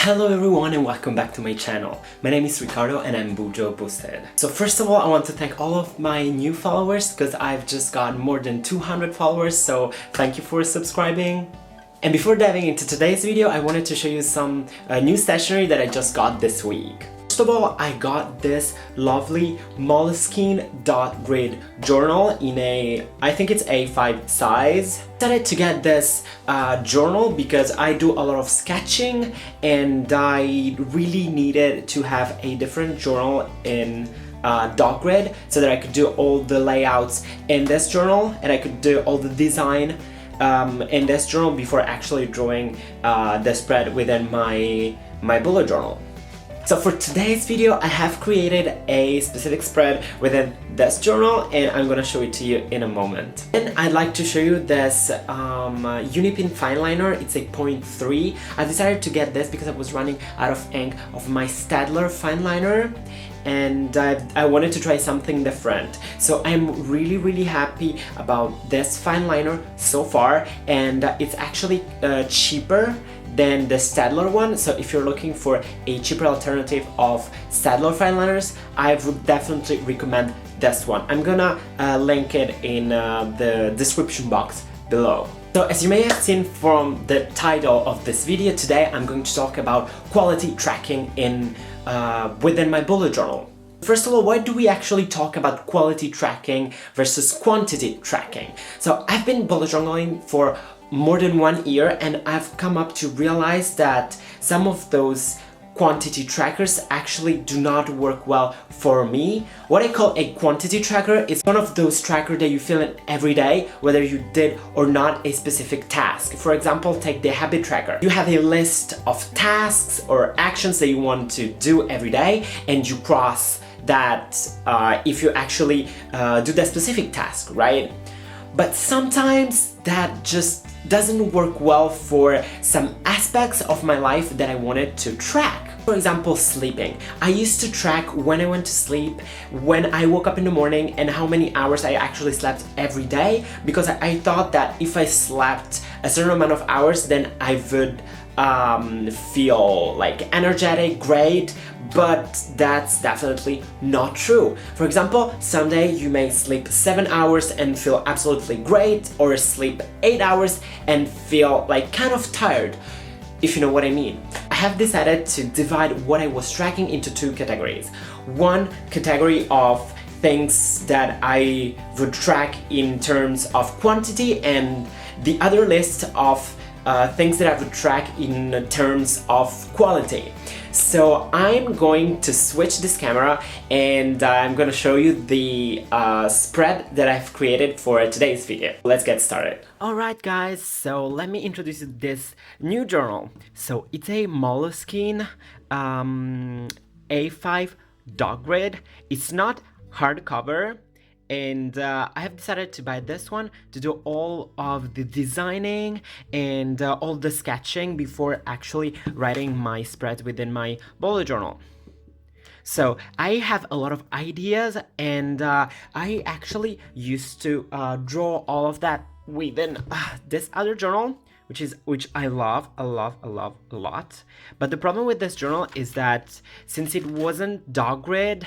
Hello everyone and welcome back to my channel. My name is Ricardo and I'm Bujo Boosted. So first of all, I want to thank all of my new followers because I've just got more than 200 followers, so thank you for subscribing. And before diving into today's video, I wanted to show you some new stationery that I just got this week. First of all, I got this lovely Moleskine dot grid journal in I think it's A5 size. I decided to get this journal because I do a lot of sketching and I really needed to have a different journal in dot grid so that I could do all the layouts in this journal and I could do all the design in this journal before actually drawing the spread within my bullet journal. So for today's video, I have created a specific spread within this journal and I'm gonna show it to you in a moment. And I'd like to show you this UniPin Fineliner. It's a 0.3. I decided to get this because I was running out of ink of my Staedtler Fineliner and I wanted to try something different. So I'm really happy about this Fineliner so far, and it's actually cheaper than the Staedtler one. So if you're looking for a cheaper alternative of Staedtler Fineliners, I would definitely recommend this one. I'm gonna link it in the description box below. So as you may have seen from the title of this video, today I'm going to talk about quality tracking within my bullet journal. First of all, why do we actually talk about quality tracking versus quantity tracking? So I've been bullet journaling for more than 1 year and I've come up to realize that some of those quantity trackers actually do not work well for me. What I call a quantity tracker is one of those trackers that you fill in every day, whether you did or not a specific task. For example, take the habit tracker. You have a list of tasks or actions that you want to do every day and you cross that if you actually do that specific task, right? But sometimes that just doesn't work well for some aspects of my life that I wanted to track. For example, sleeping. I used to track when I went to sleep, when I woke up in the morning, and how many hours I actually slept every day, because I thought that if I slept a certain amount of hours, then I would feel like energetic, great, but that's definitely not true. For example, someday you may sleep 7 hours and feel absolutely great, or sleep 8 hours and feel like kind of tired, if you know what I mean. I have decided to divide what I was tracking into two categories. One category of things that I would track in terms of quantity, and the other list of things that I would track in terms of quality. So I'm going to switch this camera and I'm going to show you the spread that I've created for today's video. Let's get started. Alright guys, so let me introduce you to this new journal. So it's a Moleskine A5 dot grid. It's not hardcover. And I have decided to buy this one to do all of the designing and all the sketching before actually writing my spread within my bullet journal. So I have a lot of ideas and I actually used to draw all of that within this other journal, which I love a lot. But the problem with this journal is that since it wasn't dot grid,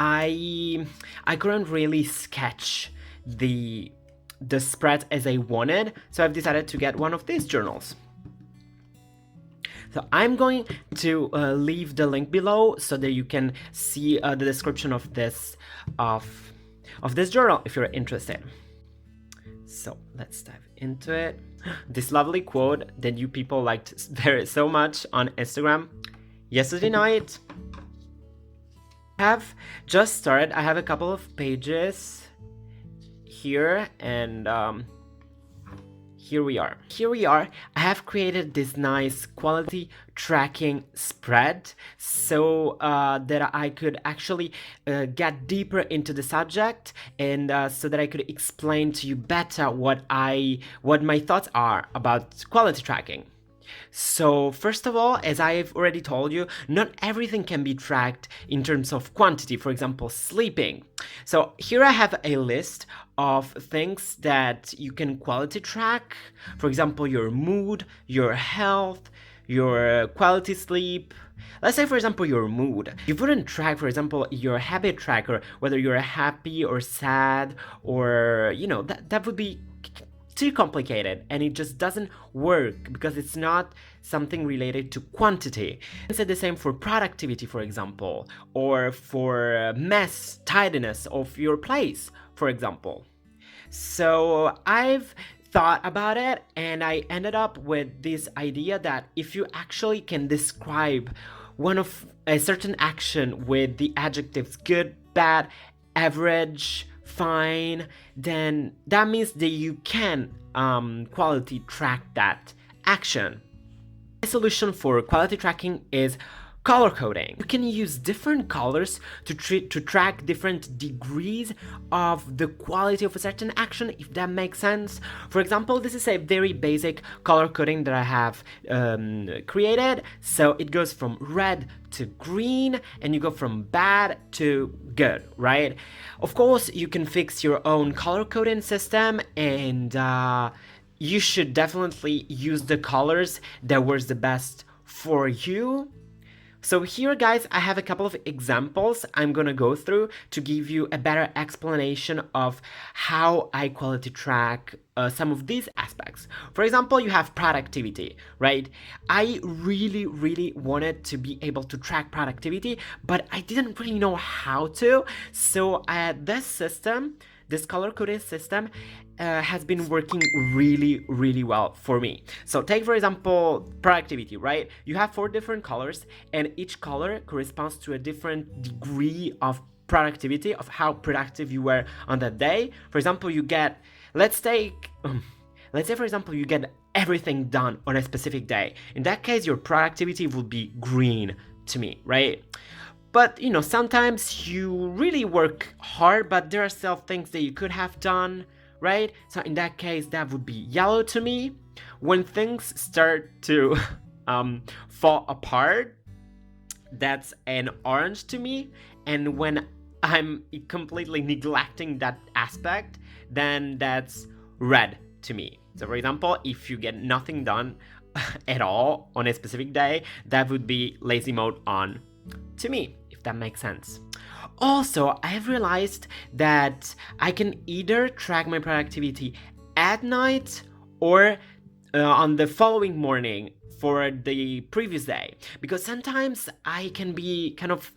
I couldn't really sketch the spread as I wanted, so I've decided to get one of these journals. So I'm going to leave the link below so that you can see the description of this journal if you're interested. So let's dive into it. This lovely quote that you people liked so much on Instagram. Yesterday night, I have just started. I have a couple of pages here and here we are. I have created this nice quality tracking spread so that I could actually get deeper into the subject and so that I could explain to you better what my thoughts are about quality tracking. So first of all, as I've already told you, not everything can be tracked in terms of quantity, for example, sleeping. So here I have a list of things that you can quality track, for example, your mood, your health, your quality sleep. Let's say, for example, your mood. You wouldn't track, for example, your habit tracker, whether you're happy or sad, or, that would be too complicated, and it just doesn't work because it's not something related to quantity. It's the same for productivity, for example, or for mess, tidiness of your place, for example. So I've thought about it, and I ended up with this idea that if you actually can describe one of a certain action with the adjectives good, bad, average, fine, then that means that you can quality track that action. The solution for quality tracking is color coding. You can use different colors to track different degrees of the quality of a certain action, if that makes sense. For example, this is a very basic color coding that I have created. So it goes from red to green, and you go from bad to good, right? Of course, you can fix your own color coding system, and you should definitely use the colors that works the best for you. So here, guys, I have a couple of examples I'm gonna go through to give you a better explanation of how I quality track some of these aspects. For example, you have productivity, right? I really wanted to be able to track productivity, but I didn't really know how to. So this system, this color-coded system, has been working really well for me. So take, for example, productivity, right? You have 4 different colors, and each color corresponds to a different degree of productivity, of how productive you were on that day. For example, you get, let's say, for example, you get everything done on a specific day. In that case, your productivity will be green to me, right? But, sometimes you really work hard, but there are still things that you could have done, right? So in that case, that would be yellow to me. When things start to fall apart, that's an orange to me. And when I'm completely neglecting that aspect, then that's red to me. So for example, if you get nothing done at all on a specific day, that would be lazy mode on to me, if that makes sense. Also, I've realized that I can either track my productivity at night or on the following morning for the previous day, because sometimes I can be kind of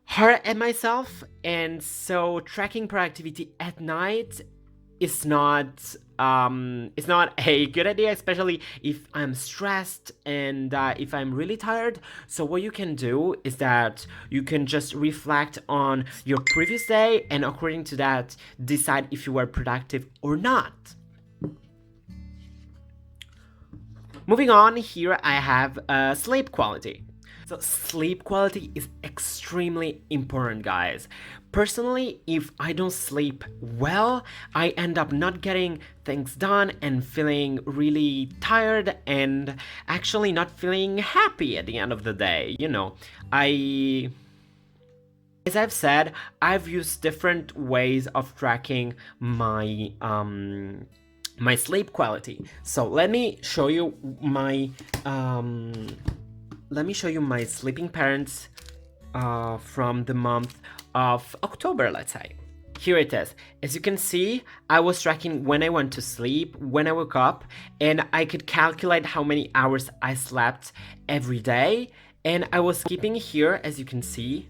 hard at myself, and so tracking productivity at night is not a good idea, especially if I'm stressed and if I'm really tired. So what you can do is that you can just reflect on your previous day, and according to that, decide if you were productive or not. Moving on, here I have sleep quality. So sleep quality is extremely important, guys. Personally, if I don't sleep well, I end up not getting things done and feeling really tired and actually not feeling happy at the end of the day. As I've said, I've used different ways of tracking my my sleep quality. So let me show you my sleeping patterns from the month of October, let's say. Here it is. As you can see, I was tracking when I went to sleep, when I woke up, and I could calculate how many hours I slept every day. And I was keeping here, as you can see,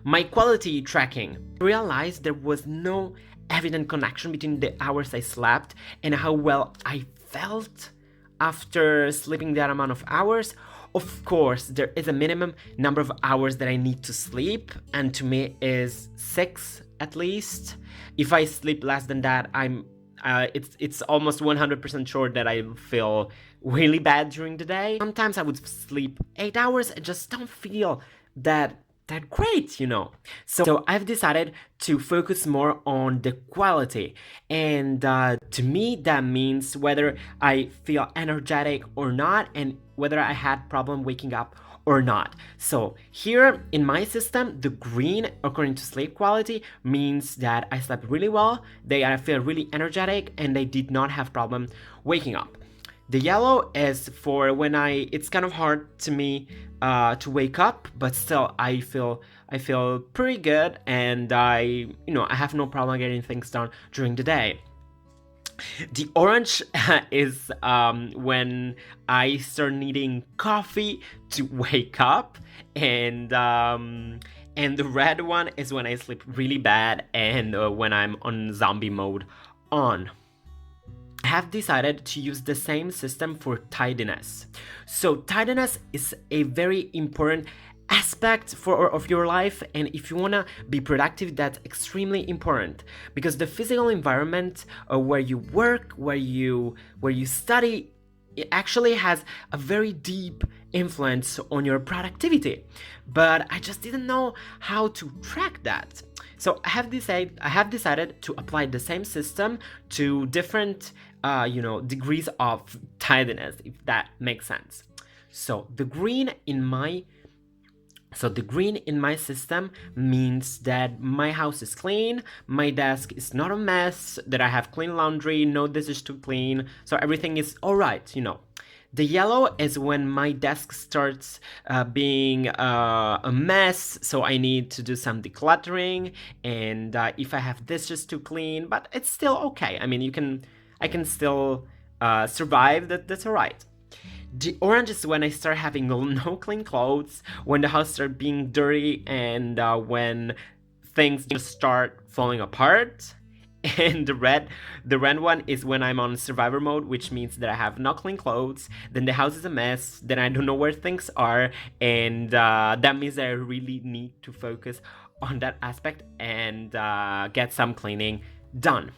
my quality tracking. I realized there was no evident connection between the hours I slept and how well I felt after sleeping that amount of hours. Of course, there is a minimum number of hours that I need to sleep, and to me is 6 at least. If I sleep less than that, it's almost 100% sure that I feel really bad during the day. Sometimes I would sleep 8 hours and just don't feel that great, So I've decided to focus more on the quality, and to me that means whether I feel energetic or not, and whether I had problem waking up or not. So here in my system, the green, according to sleep quality, means that I slept really well, I feel really energetic, and I did not have problem waking up. The yellow is for when it's kind of hard to me to wake up, but still I feel pretty good, and I have no problem getting things done during the day. The orange is when I start needing coffee to wake up, and the red one is when I sleep really bad and when I'm on zombie mode on. I have decided to use the same system for tidiness. So tidiness is a very important aspect of your life, and if you want to be productive, that's extremely important, because the physical environment where you work, where you study, it actually has a very deep influence on your productivity. But I just didn't know how to track that. So I have decided to apply the same system to different degrees of tidiness, if that makes sense. So the green in my system means that my house is clean, my desk is not a mess, that I have clean laundry, no dishes to clean, so everything is alright, The yellow is when my desk starts being a mess, so I need to do some decluttering, and if I have dishes to clean, but it's still okay. I mean, I can still survive. That's alright. The orange is when I start having no clean clothes, when the house starts being dirty, and when things just start falling apart. And the red one is when I'm on survivor mode, which means that I have no clean clothes, then the house is a mess, then I don't know where things are, and that means that I really need to focus on that aspect and get some cleaning done.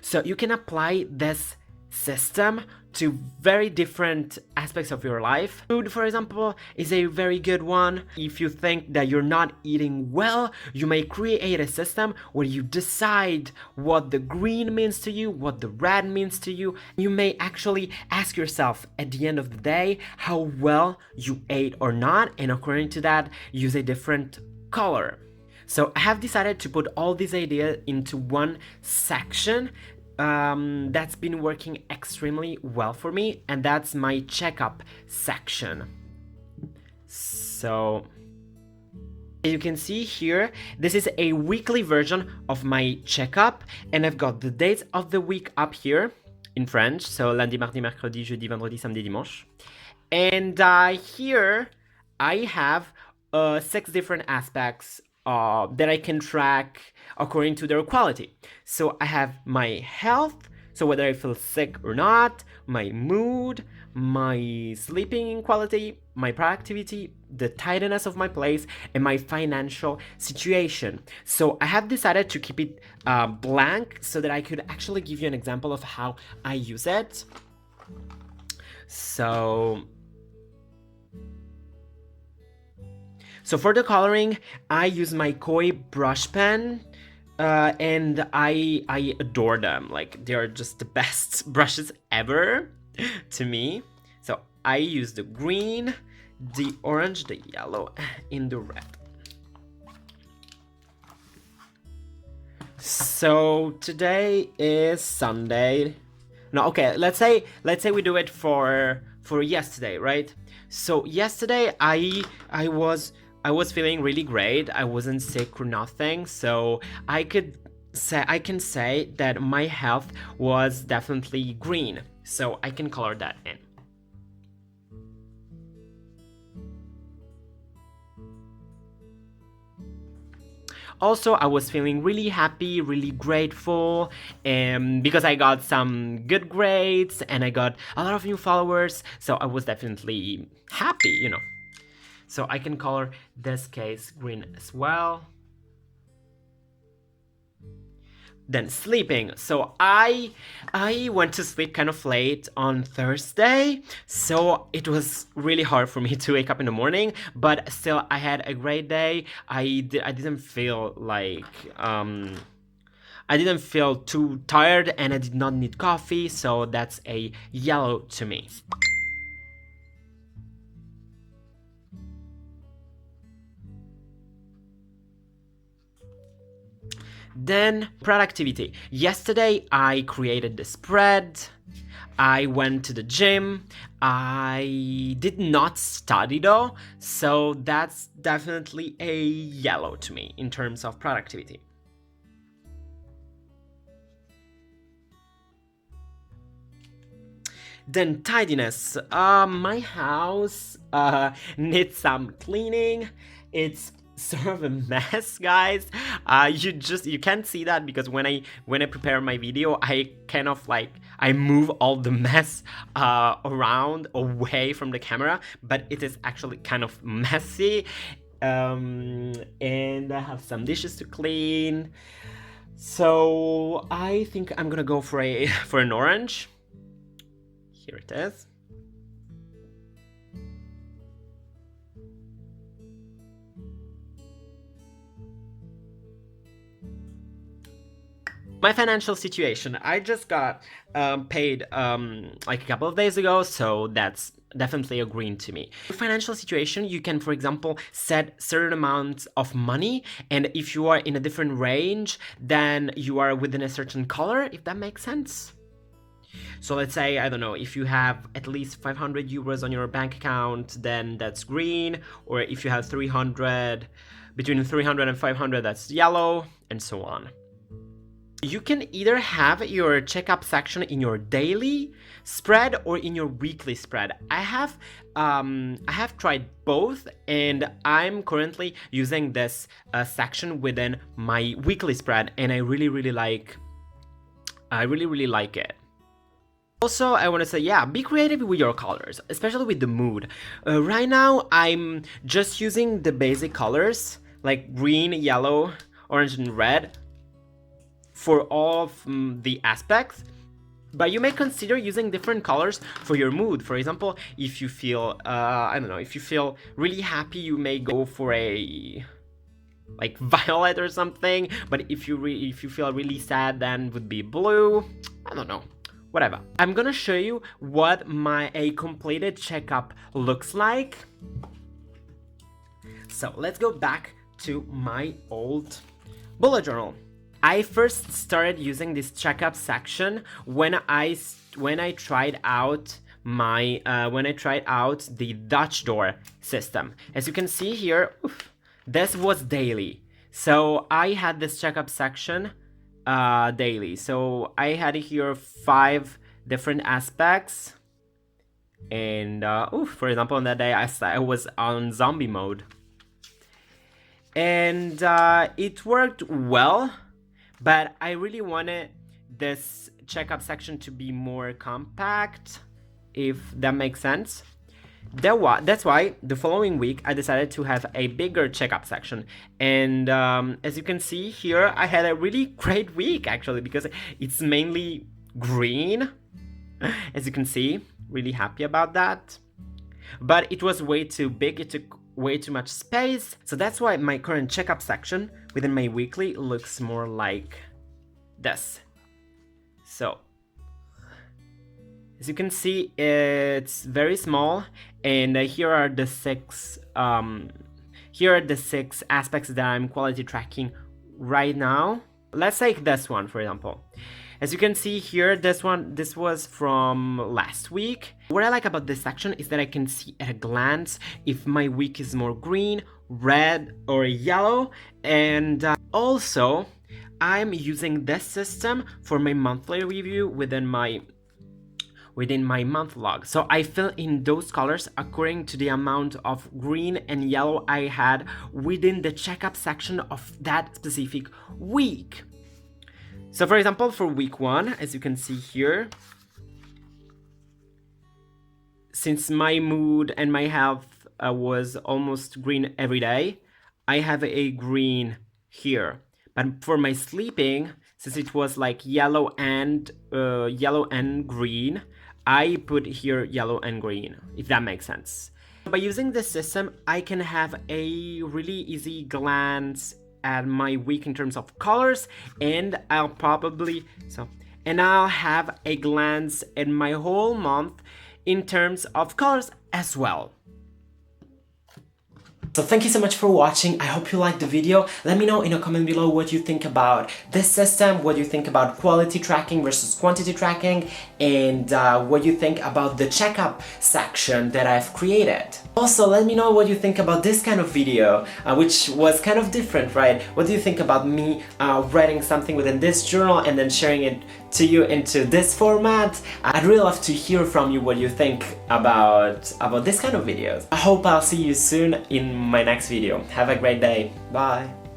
So you can apply this system to very different aspects of your life. Food, for example, is a very good one. If you think that you're not eating well, you may create a system where you decide what the green means to you, what the red means to you. You may actually ask yourself at the end of the day how well you ate or not, and according to that, use a different color. So I have decided to put all these ideas into one section that's been working extremely well for me, and that's my checkup section. So you can see here, this is a weekly version of my checkup, and I've got the dates of the week up here in French, so lundi, mardi, mercredi, jeudi, vendredi, samedi, dimanche. And here I have 6 different aspects that I can track according to their quality. So I have my health, so whether I feel sick or not, my mood, my sleeping quality, my productivity, the tidiness of my place, and my financial situation. So I have decided to keep it blank so that I could actually give you an example of how I use it. So for the coloring, I use my Koi brush pen, and I adore them. Like, they are just the best brushes ever to me. So I use the green, the orange, the yellow, and the red. So today is Sunday. No, okay, let's say we do it for yesterday, right? So yesterday I was feeling really great. I wasn't sick or nothing, so I can say that my health was definitely green. So I can color that in. Also, I was feeling really happy, really grateful, because I got some good grades and I got a lot of new followers, so I was definitely happy, So I can color this case green as well. Then sleeping. So I went to sleep kind of late on Thursday, so it was really hard for me to wake up in the morning, but still I had a great day. I didn't feel like I didn't feel too tired, and I did not need coffee, so that's a yellow to me. Then productivity. Yesterday I created the spread. I went to the gym. I did not study though, so that's definitely a yellow to me in terms of productivity. Then tidiness. My house needs some cleaning. It's sort of a mess, guys. You can't see that because when I prepare my video, I kind of like I move all the mess around away from the camera, but it is actually kind of messy. And I have some dishes to clean. So I think I'm gonna go for an orange. Here it is. My financial situation. I just got paid like a couple of days ago, so that's definitely a green to me. Financial situation, you can, for example, set certain amounts of money, and if you are in a different range, then you are within a certain color, if that makes sense. So let's say, I don't know, if you have at least 500 euros on your bank account, then that's green, or if you have 300, between 300 and 500, that's yellow, and so on. You can either have your checkup section in your daily spread or in your weekly spread. I have tried both, and I'm currently using this section within my weekly spread, and I really like it. Also, I want to say, yeah, be creative with your colors, especially with the mood. Right now, I'm just using the basic colors, like green, yellow, orange, and red, for all of the aspects. But you may consider using different colors for your mood. For example, if you feel, I don't know, if you feel really happy, you may go for a like violet or something. But if you feel really sad, then would be blue. I don't know. Whatever. I'm gonna show you what a completed checkup looks like. So let's go back to my old bullet journal. I first started using this checkup section when I tried out the Dutch door system. As you can see here, this was daily. So I had this checkup section daily. So I had here 5 different aspects, and for example, on that day I was on zombie mode, and it worked well, but I really wanted this checkup section to be more compact, if that makes sense. That's why the following week I decided to have a bigger checkup section, and as you can see here, I had a really great week actually, because it's mainly green. As you can see, really happy about that, but it was way too big, it took way too much space, so that's why my current checkup section within my weekly looks more like this. So as you can see, it's very small, and here are the 6 aspects that I'm quality tracking right now. Let's take this one, for example. As you can see here, this was from last week. What I like about this section is that I can see at a glance if my week is more green, red, or yellow, and also I'm using this system for my monthly review within my month log. So I fill in those colors according to the amount of green and yellow I had within the checkup section of that specific week. So for example, for week 1, as you can see here, since my mood and my health was almost green every day, I have a green here. But for my sleeping, since it was like yellow and green, I put here yellow and green, if that makes sense. By using this system, I can have a really easy glance at my week in terms of colors, and I'll have a glance at my whole month in terms of colors as well. So thank you so much for watching. I hope you liked the video. Let me know in a comment below what you think about this system, what you think about quality tracking versus quantity tracking, and what you think about the checkup section that I've created. Also, let me know what you think about this kind of video, which was kind of different, right? What do you think about me writing something within this journal and then sharing it to you into this format? I'd really love to hear from you what you think about this kind of videos. I hope I'll see you soon in my next video. Have a great day. Bye!